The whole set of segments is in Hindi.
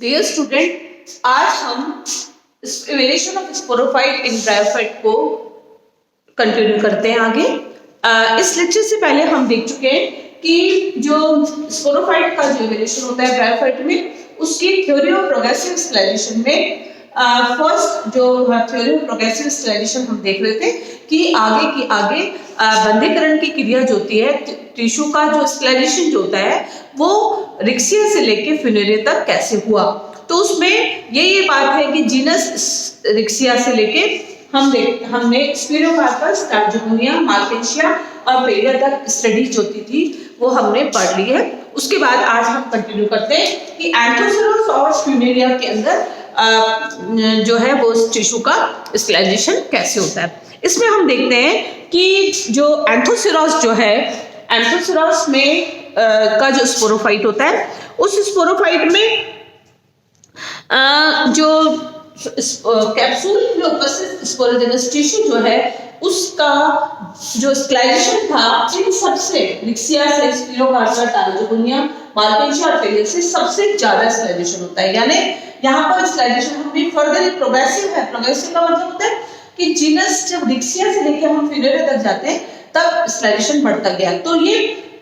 डियर स्टूडेंट, आज हम variation of sporophyte in bryophyte को कंटिन्यू करते हैं आगे। इस लेक्चर से पहले हम देख चुके हैं कि जो स्पोरोफाइट का जो वेरिएशन होता है ब्रायोफाइट में, उसकी थ्योरी ऑफ प्रोग्रेसिव स्टेलाइजेशन में फर्स्ट जो थ्योरी ऑफ प्रोग्रेसिव स्टेलाइजेशन हम देख रहे थे कि आगे बंधीकरण की क्रिया जो होती है, टिश्यू का जो स्टेलाइजेशन जो होता है वो रिक्सिया से लेके फ्यूनेरिया तक कैसे हुआ। तो उसमें ये बात है कि जीनस रिक्सिया से लेके हमने स्पिरोकार्पस, टार्जुमोनिया, मार्केशिया और पेरिया तक स्टडीज होती थी वो हमने पढ़ ली है। उसके बाद आज हम कंटिन्यू करते हैं कि एंथोसेरोस और फ्यूनेरिया के अंदर जो है वो टिश्यू का स्टेलाइजेशन कैसे होता है। इसमें हम देखते हैं कि जो एंथोसेरोस जो है, एंथोसेरोस में का जो स्पोरोफाइट होता है, उस स्पोरोफाइट में जो कैप्सूल में उपस्थित स्पोरोजेनस टिश्यू जो है उसका जो स्टेलाइजेशन था इन सबसे रिक्सिया से, स्पिरोकार्पस, टार्जुमोनिया, मार्केशिया और पेरिया से सबसे ज्यादा स्टेलाइजेशन होता है। यानी यहाँ पर स्टेलाइजेशन हमें फर्दर प्रोग्रेसिव है। प्रोग्रेसिव का मतलब होता है कि जीनस जब रिक्सिया से लेकर हम फ्यूनेरिया तक जाते हैं तब स्टेलाइजेशन बढ़ता गया। तो ये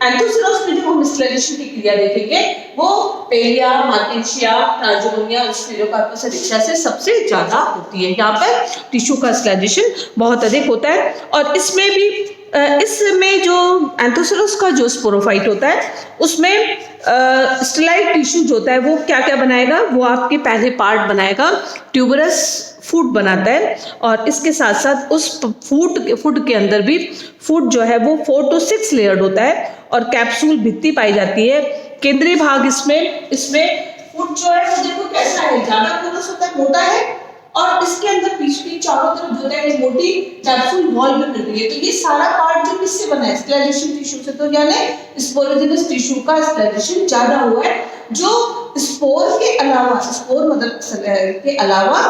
एंथोसेरोस में जब हम स्टेलाइजेशन की क्रिया देखेंगे वो पेरिया, मार्केशिया, टार्जुमोनिया और स्पिरोकार्पस रिक्सिया से सबसे ज्यादा होती है। यहाँ पर टिश्यू का स्टेलाइजेशन बहुत अधिक होता है। और इसमें जो एंथोसेरोस का जो स्पोरोफाइट होता है उसमें स्टेलाइट टिश्यू जो होता है वो क्या क्या बनाएगा, वो आपके पहले पार्ट बनाएगा, ट्यूबरस फूड बनाता है। और इसके साथ साथ उस फूड के अंदर भी फूड जो है वो 4 to 6 लेयर्ड होता है और कैप्सूल भित्ति पाई जाती है। केंद्रीय भाग इसमें फूड जो है वो देखो कैसा है, ज्यादा पोरस होता है, मोटा है, और इसके अंदर बीच की चारों तरफ जो है मोटी कैप्सूल वॉल भी मिल रही है। तो ये सारा पार्ट जो किससे बना है, स्टेलाइजेशन टिश्यू से। तो यानी स्पोरोजेनस टिश्यू का स्टेलाइजेशन ज्यादा हुआ है, जो स्पोर के अलावा, स्पोर मतलब के अलावा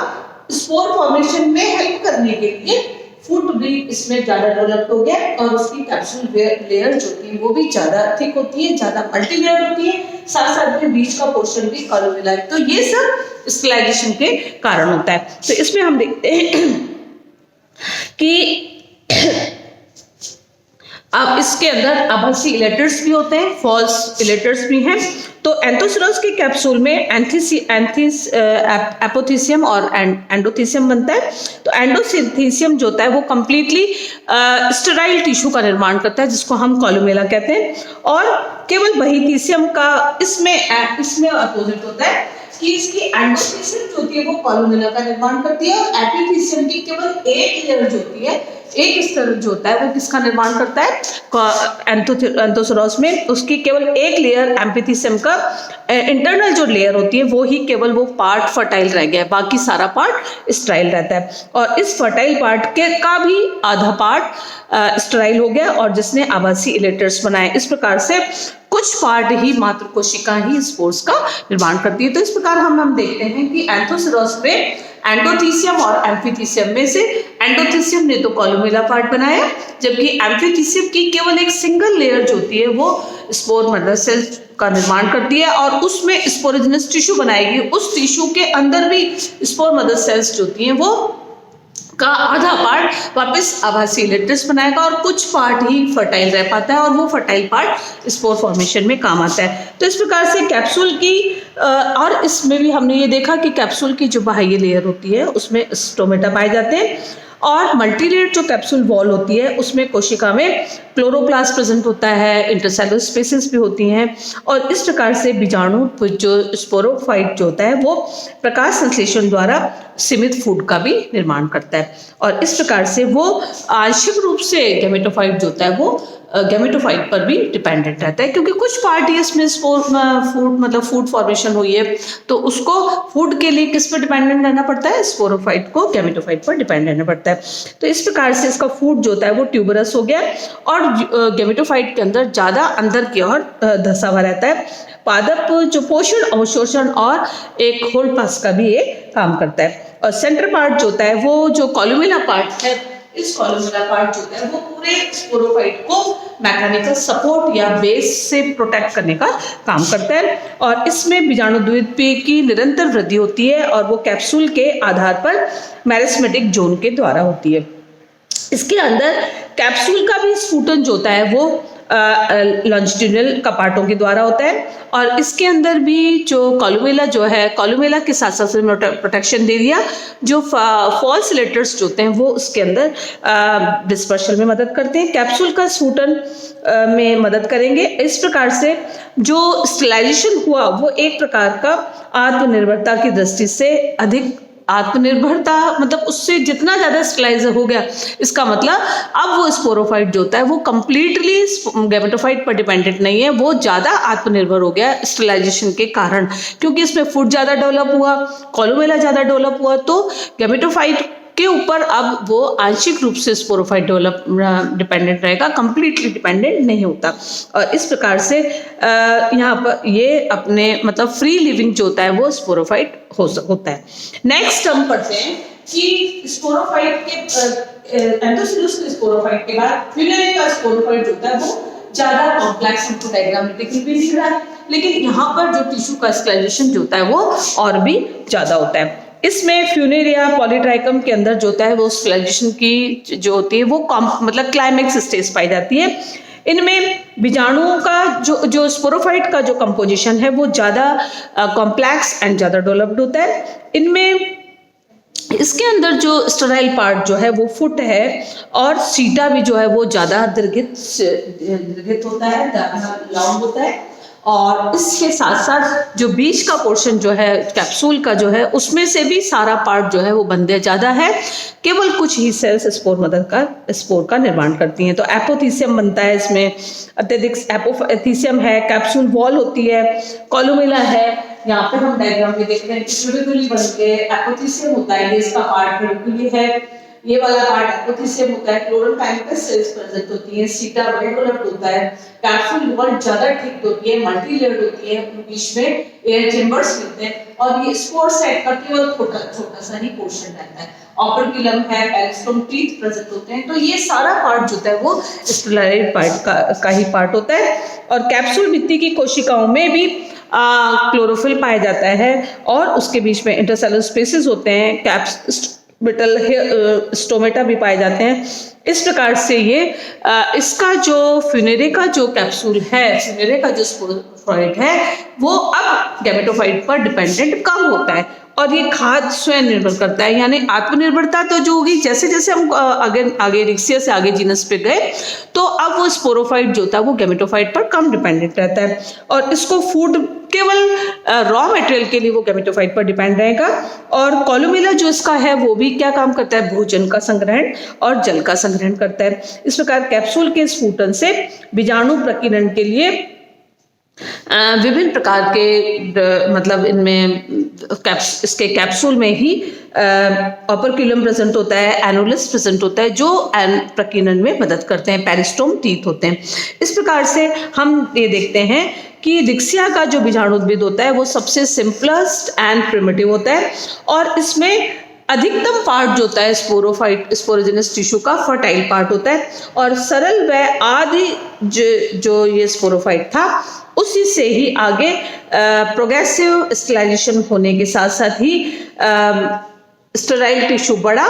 स्पोर फॉर्मेशन में हेल्प करने के लिए फूड भी इसमें ज्यादा डेवलप हो गया और उसकी कैप्सूल लेयर जो थी वो भी ज्यादा थिक होती है, ज्यादा मल्टी लेयर होती है, साथ साथ में बीच का पोर्शन भी कॉलोमिला है। तो ये सब स्टेलाइजेशन के कारण होता है। तो इसमें हम देखते हैं कि अब इसके अंदर आभासी इलेटर्स भी होते हैं, फॉल्स इलेटर्स भी हैं। तो एंथोसेरोस के कैप्सूल में एपोथीसियम और एंडोथीसियम बनता है। तो एंडोथीसियम जो होता है वो कंप्लीटली स्टेराइल टिश्यू का निर्माण करता है जिसको हम कॉलोमेला कहते हैं। और केवल बहीथीसियम का इसमें अपोजिट होता है कि इसकी एंडोथीसियम जो होती है वो कॉलोमेला का निर्माण करती है और एपिथीसियम की केवल एक लेयर जो होती है, एक स्तर जो होता है वो किसका निर्माण करता है, एंथोसेरोस में उसकी केवल एक लेयर एपिथीसियम का इंटरनल जो लेयर होती है वो ही केवल वो पार्ट फर्टाइल रह गया है, बाकी सारा पार्ट स्टेराइल रहता है। और इस फर्टाइल पार्ट का भी आधा पार्ट स्टेराइल हो गया और जिसने आभासी इलेटर्स बनाए। इस प्रकार से कुछ पार्ट ही मात्र कोशिका ही स्पोर्स का निर्माण करती है। तो इस प्रकार हम देखते हैं कि एंथोसेरोस में एंडोथीसियम और एम्फीथीसियम में से एंडोथीसियम ने तो कॉलोमेला पार्ट बनाया, जबकि एम्फीथीसियम की केवल एक सिंगल लेयर जो होती है वो स्पोर मदर सेल का निर्माण करती है और उसमें स्पोरोजेनस टिश्यू बनाएगी। उस टिश्यू के अंदर भी स्पोर मदर सेल्स जो होती हैं वो का आधा पार्ट वापस आभासी इलेटर्स बनाएगा और कुछ पार्ट ही फर्टाइल रह पाता है और वो फर्टाइल पार्ट स्पोर फॉर्मेशन में काम आता है। तो इस प्रकार से कैप्सूल की और इसमें भी हमने ये देखा कि कैप्सूल की जो बाह्य लेयर होती है उसमें स्टोमेटा पाए जाते हैं और मल्टीलेयर्ड जो कैप्सूल वॉल होती है उसमें कोशिका में क्लोरोप्लास्ट प्रेजेंट होता है, इंटरसेलुलर स्पेसेस भी होती हैं। और इस प्रकार से बीजाणु जो स्पोरोफाइट जो होता है वो प्रकाश संश्लेषण द्वारा सीमित फूड का भी निर्माण करता है और इस प्रकार से वो आंशिक रूप से गैमेटोफाइट जो होता है वो गैमेटोफाइट पर भी डिपेंडेंट रहता है, क्योंकि कुछ पार्ट इसमें फूड फॉर्मेशन हुई है तो उसको फूड के लिए किस पर डिपेंडेंट रहना पड़ता है, स्पोरोफाइट को गैमेटोफाइट पर डिपेंडेंट रहना पड़ता है। तो इस प्रकार से इसका फूड जो होता है वो ट्यूबरस हो गया और गैमेटोफाइट के अंदर ज्यादा अंदर की ओर धंसा हुआ रहता है। पादप जो पोषण, अवशोषण और एक होल्ड पास का भी ये काम करता है। और सेंटर पार्ट जो होता है वो जो कॉलोमेला पार्ट है, इस कॉलोमेला पार्ट जो होता है वो पूरे स्पोरोफाइट को मैकेनिकल सपोर्ट या बेस से प्रोटेक्ट करने का काम करता है। और इसमें बीजाणुद्वीपी की निरंतर वृद्धि होती है और वो कैप्सूल के आधार पर मेरिस्टेमेटिक जोन के द्वारा होती है। इसके अंदर कैप्सूल का भी स्फुटन जो होता है वो लॉन्जिट्यूडिनल कपाटों के द्वारा होता है। और इसके अंदर भी जो कॉलुमेला जो है, कॉलुमेला के साथ साथ प्रोटेक्शन दे दिया, जो फॉल्स लेटर्स जो होते हैं वो उसके अंदर डिस्पर्शन में मदद करते हैं, कैप्सूल का स्फुटन में मदद करेंगे। इस प्रकार से जो स्टेलाइजेशन हुआ वो एक प्रकार का आत्मनिर्भरता की दृष्टि से अधिक आत्मनिर्भरता, मतलब उससे जितना ज्यादा स्टेलाइज हो गया, इसका मतलब अब वो स्पोरोफाइट जो होता है वो कंप्लीटली गैमेटोफाइट पर डिपेंडेंट नहीं है, वो ज्यादा आत्मनिर्भर हो गया स्टेलाइजेशन के कारण, क्योंकि इसमें फुट ज्यादा डेवलप हुआ, कॉलुमेला ज्यादा डेवलप हुआ, तो गैमेटोफाइट के ऊपर अब वो आंशिक रूप से स्पोरोफाइट डेवलप डिपेंडेंट रहेगा, कंप्लीटली डिपेंडेंट नहीं होता। और इस प्रकार से यहाँ पर ये अपने मतलब फ्री लिविंग जो होता है वो स्पोरोफाइट होता है। नेक्स्ट हम पढ़ते हैं कि स्पोरोफाइट के एंथोसिलस के स्पोरोफाइट के बाद फिलेरी का स्पोरोफाइट जो होता है वो ज्यादा कॉम्प्लेक्स हमको डायग्रामेटिकली भी दिख रहा है, लेकिन यहाँ पर जो टिश्यू का स्टेलाइजेशन जो होता है वो और भी ज्यादा होता है। इसमें फ्यूनेरिया पॉलीट्राइकम के अंदर जो होता है वो स्टेलाइजेशन की जो होती है वो मतलब क्लाइमेक्स स्टेज पाई जाती है। इनमें बीजाणुओं का जो स्पोरोफाइट का जो कंपोजिशन है वो ज्यादा कॉम्प्लेक्स एंड ज्यादा डेवलप्ड होता है। इनमें इसके अंदर जो स्टेराइल पार्ट जो है वो फुट है और सीटा भी जो है वो ज्यादा दीर्घित होता है, लॉन्ग होता है। और इसके साथ साथ जो बीच का पोर्शन जो है कैप्सूल का जो है उसमें से भी सारा पार्ट जो है वो बंदे ज्यादा है, केवल कुछ ही सेल्स स्पोर का निर्माण करती हैं। तो एपोथीसियम बनता है, इसमें अत्यधिक एपोथीसियम है, कैप्सूल वॉल होती है, कॉलुमेला है। यहाँ पे हम डायग्राम में देख रहे हैं कि ट्यूबिकुली बन के एपोथीसियम होता है, ये इसका पार्ट ट्यूबिकुली है, ये वाला पार्ट एपोथीसियम होता है, क्लोरोकाइनेटिक सेल्स प्रेजेंट होती हैं, सीटा वेल डेवलप्ड होता है, कैप्सूल वॉल ज्यादा ठीक होती है, मल्टी लेयर्ड होती है, बीच में एयर चेंबर्स मिलते हैं और ये स्पोर साइट का केवल छोटा सा ही पोर्शन रहता है। ऑपरक्यूलम है, पेरिस्टोम टीथ प्रेजेंट होते हैं। तो ये सारा पार्ट जो होता है वो स्टेराइल पार्ट का ही पार्ट होता है। और कैप्सूल भित्ति की कोशिकाओं में भी क्लोरोफिल पाया जाता है और उसके बीच में इंटरसेलुलर स्पेसेस होते हैं, स्टोमेटा भी पाए जाते हैं। इस प्रकार से ये इसका जो फ्यूनेरे का जो कैप्सूल है, फ्यूनेरे का जो स्पोरोफाइट है वो अब गैमेटोफाइट पर डिपेंडेंट कम होता है और ये खाद्य स्वयं निर्भर करता है। यानी आत्मनिर्भरता तो जो होगी, जैसे जैसे हम आगे रिक्सिया से आगे जीनस पे गए तो अब वो स्पोरोफाइट जो होता है वो गैमेटोफाइट पर कम डिपेंडेंट रहता है और इसको फूड केवल रॉ मटेरियल के लिए वो गैमेटोफाइट पर डिपेंड रहेगा। और कॉलुमेला जो इसका है वो भी क्या काम करता है, भोजन का संग्रहण और जल का संग्रहण करता है। इस प्रकार कैप्सूल के स्फुटन से बीजाणु प्रकीर्णन के लिए विभिन्न प्रकार के मतलब इनमें इसके कैप्सूल में ही ऑपरक्यूलम प्रेजेंट होता है, एनुलस प्रेजेंट होता है जो प्रकीर्णन में मदद करते हैं, पेरिस्टोम टीथ होते हैं। इस प्रकार से हम ये देखते हैं कि रिक्सिया का जो बीजाणुद्भिद होता है वो सबसे सिंपलेस्ट एंड प्रिमिटिव होता है और इसमें अधिकतम पार्ट जो होता है स्पोरोजेनस टिश्यू का फर्टाइल पार्ट होता है और सरल व आदि जो ये स्पोरोफाइट था उसी से ही आगे प्रोग्रेसिव स्टेलाइजेशन होने के साथ साथ ही स्टेराइल टिश्यू बढ़ा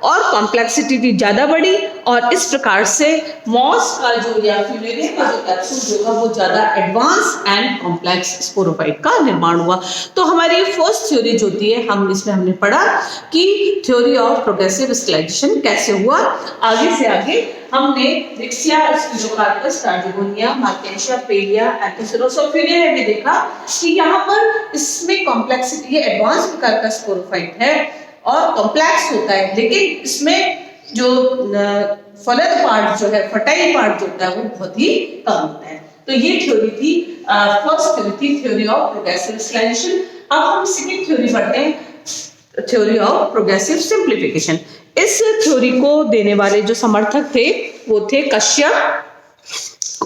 और कॉम्प्लेक्सिटी ज्यादा बढ़ी और इस प्रकार से मॉस का जो या फ्यूनेरिया का जो कैप्सूल जो था वो ज्यादा एडवांस एंड कॉम्प्लेक्स स्पोरोफाइट का निर्माण हुआ। तो हमारी फर्स्ट थ्योरी जो होती है हमने पढ़ा कि थ्योरी ऑफ प्रोग्रेसिव स्टेलाइजेशन कैसे हुआ। आगे से आगे हमने रिक्सिया, स्पिरोकार्पस, टार्जिगोनिया, मार्केंशिया, पेलिया, एंथोसिलोसोफिलिया में देखा कि यहाँ पर इसमें कॉम्प्लेक्सिटी एडवांस प्रकार का स्पोरोफाइट है और कॉम्प्लेक्स होता है, लेकिन इसमें जो फलद पार्ट जो है, फर्टाइल पार्ट जो होता है वो बहुत ही कम होता है। तो ये थ्योरी थी, फर्स्ट थ्योरी थी थ्योरी ऑफ प्रोग्रेसिव स्टेलाइजेशन। अब हम सेकंड थ्योरी पढ़ते हैं, थ्योरी ऑफ प्रोग्रेसिव सिंप्लीफिकेशन। इस थ्योरी को देने वाले जो समर्थक थे वो थे कश्यप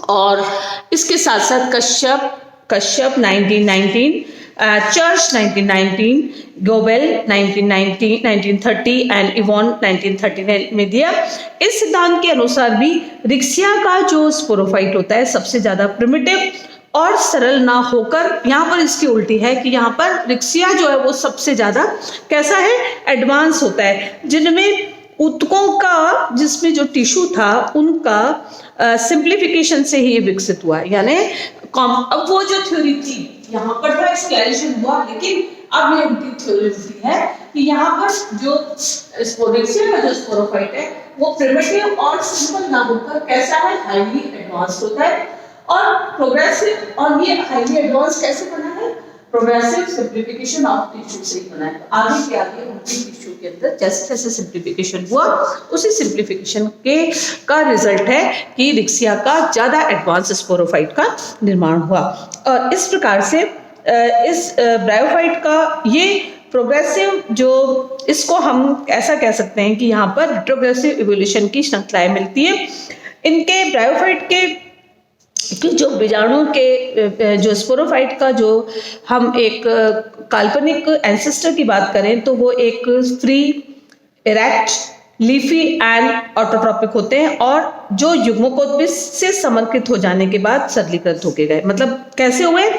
और इसके साथ साथ Kashyap 1919, church 1919, Goebbels 1990 1930 and Ivan 1939 में दिया। इस सिद्धांत के अनुसार भी रिक्सिया का जो स्पोरोफाइट होता है सबसे ज्यादा प्रिमिटिव और सरल ना होकर, यहाँ पर इसकी उल्टी है कि यहाँ पर रिक्सिया जो है वो सबसे ज्यादा कैसा है, एडवांस होता है, जिनमें ऊतकों का, जिसमें जो टिश्यू था उनका सिंप्लीफिकेशन से ही विकसित हुआ। यानी अब वो जो थ्योरी थी यहाँ पर था एक्सक्लेरेशन हुआ, लेकिन अब ये उल्टी थ्योरी उल्टी है कि यहाँ पर जो रिक्सिया का जो स्पोरोफाइट है वो प्रिमिटिव और सिंपल ना होकर कैसा है, हाईली एडवांस्ड होता है। और प्रोग्रेसिव, और ये हाईली एडवांस कैसे बना है, प्रोग्रेसिव सिंप्लीफिकेशन ऑफ टिश्यू से बना है। आगे के आगे उनकी टिश्यू के अंदर जैसे जैसे सिंप्लीफिकेशन हुआ उसी सिंप्लीफिकेशन के का रिजल्ट है कि रिक्सिया का ज्यादा एडवांस स्पोरोफाइट का निर्माण हुआ। और इस प्रकार से इस ब्रायोफाइट का ये प्रोग्रेसिव जो, इसको हम ऐसा कह सकते हैं कि यहाँ पर रिट्रोग्रेसिव इवोल्यूशन की श्रृंखलाएं मिलती है। इनके ब्रायोफाइट के जो बीजाणु के जो स्पोरोफाइट का जो हम एक काल्पनिक एंसेस्टर की बात करें तो वो एक free, erect, leafy and autotrophic होते हैं, और जो युग्मकोद्भिद से समर्थित हो जाने के बाद सरलीकृत होके गए। मतलब कैसे हुए,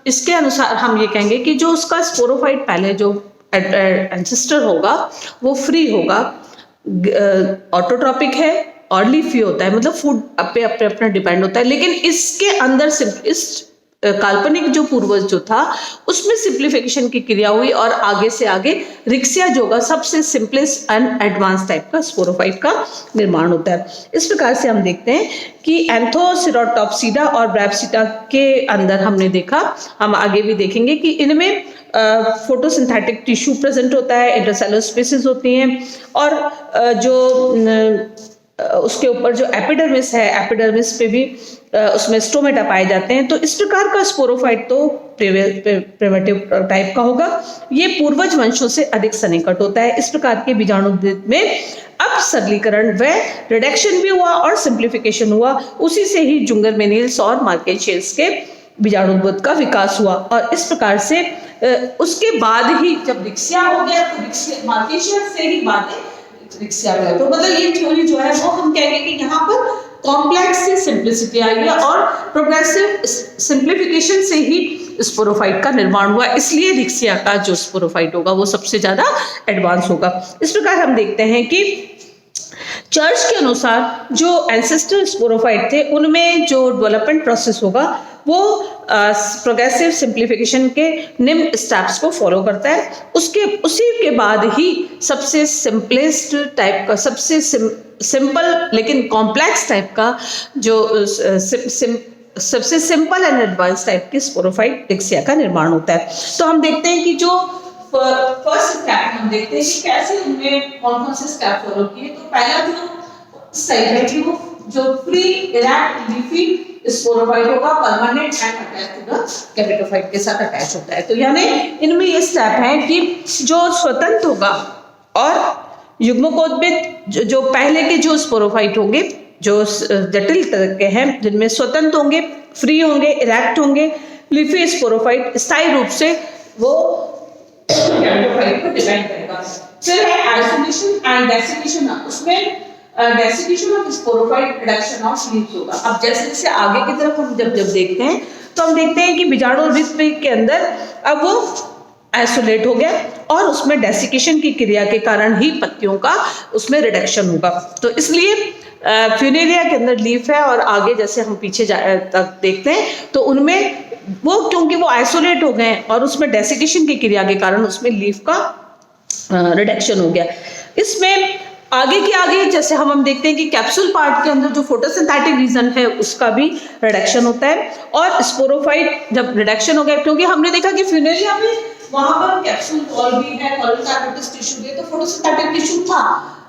इसके अनुसार हम ये कहेंगे कि जो उसका स्पोरोफाइट पहले जो एंसेस्टर होगा वो फ्री होगा, ऑटोट्रॉपिक है और लीफी होता है, मतलब फूड पे अपने डिपेंड होता है। लेकिन इसके अंदर इस काल्पनिक जो पूर्वज जो था उसमें सिंप्लीफिकेशन की क्रिया हुई और आगे से आगे रिक्सिया जो का सबसे सिंपलेस्ट एंड एडवांस टाइप का स्पोरोफाइट का निर्माण होता है। इस प्रकार से हम देखते हैं कि एंथोसिरोटॉप्सिडा और ब्रैप्सिडा के अंदर हमने देखा, हम आगे भी देखेंगे कि इनमें फोटोसिंथेटिक टिश्यू प्रेजेंट होता है, इंटरसेलुलर स्पेसिस होती हैं, और जो उसके ऊपर जो एपिडर्मिस है, एपिडर्मिस पे भी उसमें स्टोमेटा पाए जाते हैं। तो इस प्रकार का स्पोरोफाइट तो प्रिमिटिव टाइप का होगा, ये पूर्वज वंशों से अधिक सन्निकट होता है। इस प्रकार के बीजाणुद्भिद में अब सरलीकरण व रिडक्शन भी हुआ और सिंप्लीफिकेशन हुआ, उसी से ही जुंगर मेनियल्स और मार्केशियस के बीजाणुद्भिद का विकास हुआ। और इस प्रकार से उसके बाद ही जब रिक्सिया हो गया तो मार्केशियस से ही बाद रिक्सिया गया। तो मतलब ये थ्योरी जो है वो हम कहेंगे कि यहाँ पर कॉम्प्लेक्स से सिंप्लिसिटी आई है और प्रोग्रेसिव सिंप्लीफिकेशन से ही स्पोरोफाइट का निर्माण हुआ, इसलिए रिक्सिया का जो स्पोरोफाइट होगा वो सबसे ज्यादा एडवांस होगा। इस प्रकार हम देखते हैं कि चर्च के अनुसार जो एंसेस्टर स्पोरोफाइट थे उनमें जो डेवलपमेंट प्रोसेस होगा वो प्रोग्रेसिव सिंप्लीफिकेशन के निम्न स्टेप्स को फॉलो करता है। उसी के बाद ही सबसे सिंपलेस्ट टाइप का, सबसे सिंपल लेकिन कॉम्प्लेक्स टाइप का जो सबसे सिंपल एंड एडवांस टाइप की स्पोरोफाइट रिक्सिया का निर्माण होता है। तो हम देखते हैं कि जो फर्स्ट स्टेप हम देखते हैं कि कैसे उन्होंने कौन कौन से स्टेप फॉलो किए। तो पहला जो सही है कि वो जो फ्री, इरेक्ट, लीफी स्पोरोफाइट होगा, permanent and attach to the gametophyte के साथ अटैच होता है। तो यानी इनमें ये स्टेप है कि जो स्वतंत्र होगा और युग्मकोद्भिद जो पहले के जो स्पोरोफाइट होंगे जो जटिल तरह के हैं, जिनमें स्वतंत्र होंगे, फ्री होंगे, इरेक्ट होंगे, लीफी स्पोरोफाइट स्थायी रूप से वो कैमेटोफाइट पर डिपेंड करेगा। फिर है आइसोलेशन एंड डेसिकेशन, उसमें desiccation of sporophyte, reduction of leaves होगा। अब जैसे जैसे आगे की तरफ हम जब देखते हैं तो हम देखते हैं कि बीजाणुद्भिद के अंदर अब वो आइसोलेट हो गया और उसमें डेसिकेशन की क्रिया के कारण ही पत्तियों का उसमें रिडक्शन होगा। तो इसलिए फ्यूनेरिया के अंदर लीफ है और आगे जैसे हम पीछे तक देखते हैं तो उनमें वो क्योंकि वो आइसोलेट हो गए और उसमें डेसिकेशन की क्रिया के कारण उसमें लीफ का रिडक्शन हो गया। इसमें आगे के आगे जैसे हम देखते हैं कि कैप्सूल पार्ट के अंदर जो फोटोसिंथेटिक रीजन है उसका भी रिडक्शन होता है और स्पोरोफाइट जब रिडक्शन हो गया, क्योंकि हमने देखा कि फ्यूनेरिया में वहां पर कैप्सूल वॉल भी है, कॉलोकार्पोटस टिश्यू भी है, तो फोटोसिंथेटिक टिश्यू था।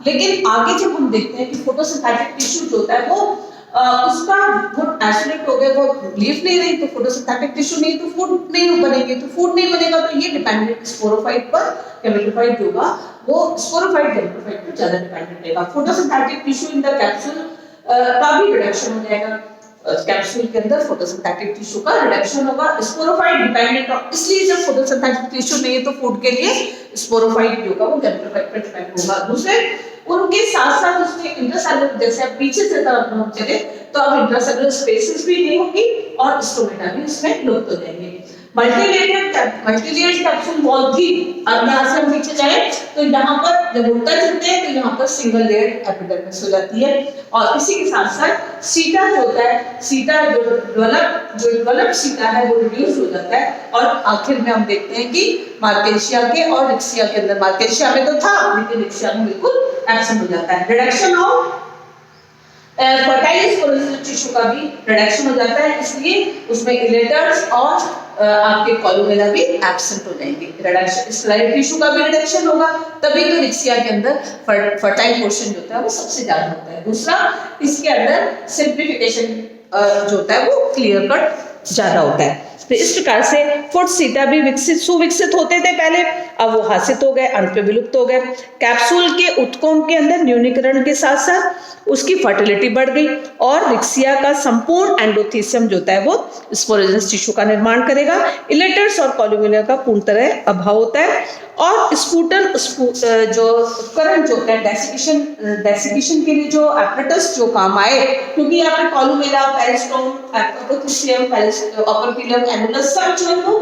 लेकिन आगे जब हम देखते हैं कि फोटोसिंथेटिक टिश्यू जो होता है वो उसका वो आइसोलेट हो गया, वो लीफ नहीं रही तो फोटोसिंथेटिक टिश्यू नहीं, तो फूड नहीं बनेगी, तो फूड नहीं बनेगा तो ये डिपेंडेंट स्पोरोफाइट पर, कैमेटोफाइट होगा वो स्पोरोफाइट कैमेटोफाइट पर ज्यादा डिपेंडेंट रहेगा। Photosynthetic tissue in the capsule का भी रिडक्शन हो जाएगा। कैप्सूल के अंदर फोटोसिंथेटिक टिश्यू का रिडक्शन होगा। स्पोरोफाइट डिपेंडेंट ऑन, इसलिए जब फोटोसिंथेटिक टिश्यू नहीं है तो फूड के लिए स्पोरोफाइट जो का वो गैमेटोफाइट पर डिपेंड होगा। दूसरे उनके साथ साथ उसमें इंट्रासेलुलर, जैसे आप पीछे से तरफ हम चले तो अब इंट्रासेलुलर स्पेसेस भी नहीं होगी और स्टोमेटा भी उसमें लुप्त हो जाएंगे। मल्टीलेयर्ड कैप्सूल वॉल थी। अब यहाँ से हम नीचे जाए तो यहाँ पर जब उल्टा चलते हैं तो यहाँ पर सिंगल लेयर एपिडर्मिस हो जाती है और इसी के साथ साथ सीटा जो होता है, सीटा जो डेवलप सीटा है वो रिड्यूस हो जाता है और आखिर में हम देखते हैं कि मार्केशिया के और रिक्सिया के अंदर, मार्केशिया में तो था लेकिन रिक्सिया में बिल्कुल एब्सेंट हो जाता है। Reduction of fertile sporogenous tissue का भी रिडक्शन हो जाता है, इसलिए उसमें इलेटर्स और आपके कॉलुमेला भी एब्सेंट हो जाएंगे। रिडक्शन स्लाइड टिश्यू का भी रिडक्शन होगा, तभी तो रिक्सिया के अंदर फर्टाइल पोर्शन जो होता है वो सबसे ज्यादा होता है। दूसरा, इसके अंदर सिंप्लीफिकेशन जो होता है वो क्लियर कट ज्यादा होता है। तो इस प्रकार से फुट सीटा भी सुविकसित होते थे पहले, अब वो हासित हो गए, अंत में विलुप्त हो गए। कैप्सूल के उत्कोम के अंदर न्यूनीकरण के साथ साथ उसकी फर्टिलिटी बढ़ गई और रिक्सिया का संपूर्ण एंडोथीसियम जो होता है वो स्पोरोजिनस टिश्यू का निर्माण करेगा। इलेटर्स और कॉलुमेला का पूर्ण तरह अभाव होता है और स्पूटन जो उपकरण जो होता है डेसिकेशन के लिए जो एपरेटस जो काम आए, क्योंकि यहाँ पे कॉलुमेला, पेरिस्टोम, एंडोथीसियम, अपर पिलम, एनुलस सब जो है वो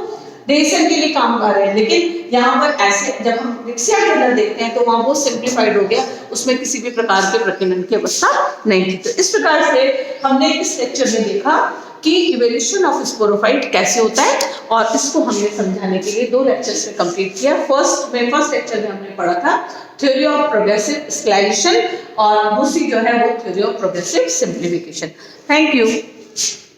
डेसन के लिए काम कर रहे हैं, लेकिन यहाँ पर ऐसे जब हम रिक्सिया के अंदर देखते हैं तो वहाँ वो सिंप्लीफाइड हो गया, उसमें किसी भी प्रकार के प्रकीर्णन की अवस्था नहीं थी। तो इस प्रकार से हमने इस लेक्चर में देखा कि इवोल्यूशन ऑफ स्पोरोफाइट कैसे होता है और इसको हमने समझाने के लिए 2 लेक्चर्स में कंप्लीट किया। फर्स्ट लेक्चर में हमने पढ़ा था थ्योरी ऑफ प्रोग्रेसिव स्क्लेरेशन और दूसरी जो है वो theory of progressive simplification. Thank you.